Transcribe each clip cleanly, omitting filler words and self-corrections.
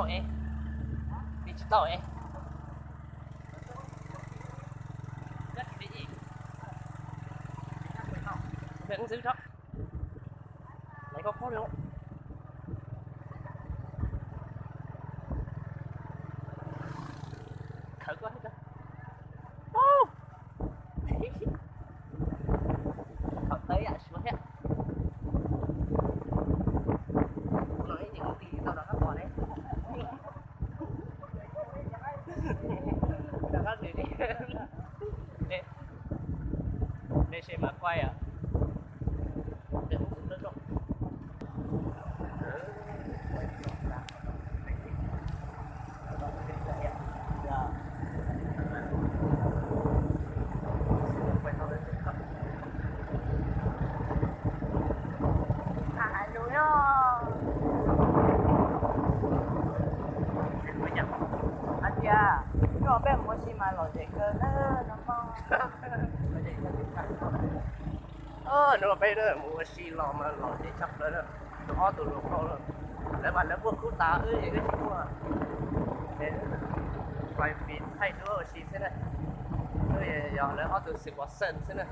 digital eh. Digital eh. Rất là gì? Vẫn giữ đó. Lấy có luôn. Thử quá hết đó. Thật tới à xuống hết. Nói gì cũng đi tao đó các bọn đấy. Đó các đi. Đây xem mà quay à. Để không xuống đất rồi. Dạ, nhưng mà bé muốn xin mà lòi cái nó mong. Nó bây giờ mua xì lò mà lò để chấp nữa, nó tụi nó không rồi, để mà nó buộc cú ta ơi cái gì mà, để quay phim thay đứa xì thế này, rồi giờ nó tụi xì quá sần thế này,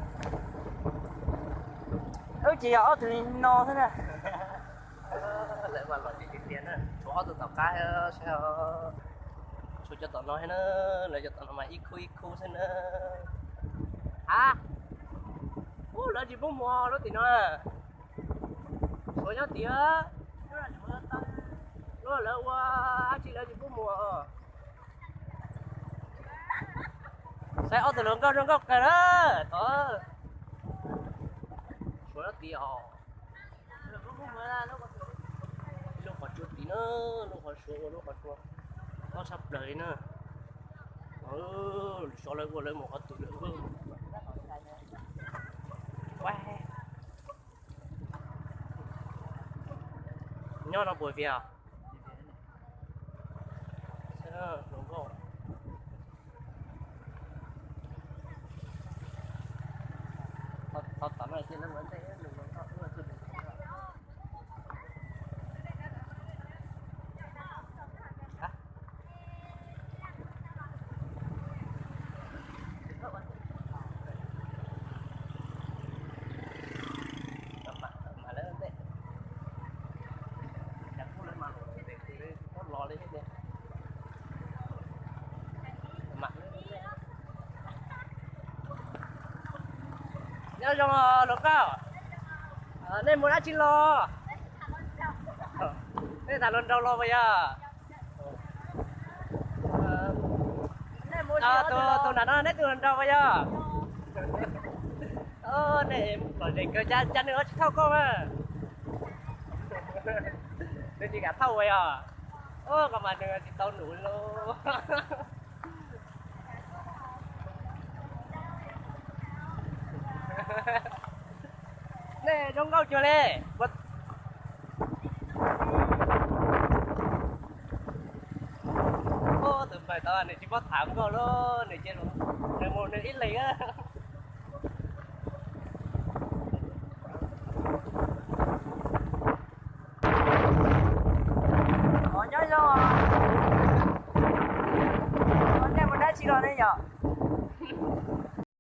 chỉ ở tụi nó thế này, để mà lò để tiền nữa, cho tụi tao cái sao, cho tụi nó hay nữa, để cho tụi nó mà ít khu thế nữa, à. Lỡ gì bố mò đó thì nó số nhá tía nó lỡ qua chỉ lỡ gì bố mò sẽ ở từ lượng cao trong góc cái đó đó số nó tía bố mò là nó còn chút tí nữa nó còn số nó sắp đợi nữa số lấy qua lấy một cái tụi nữa wow. Nhớ nó bùi về à? Sao đúng không? Tao tắm này trên nó vẫn thế, đừng có tao cũng là chưa được. Hả? Lò lên hết đi mặt nhớ trong lò cao nên muốn ăn chín lò nên thả luôn đâu lò bây giờ tôi nói nét từ đâu bây giờ này bởi vì cơ cha nữa chứ thâu con à nên chỉ cả thâu bây giờ còn mà đừng thì tao nổi luôn nè trong câu chưa nè bật từ bài tao này chỉ có thảm coi luôn này trên này một này ít lấy á nhớ chưa? Con em muốn đã chỉ lo đây nhở?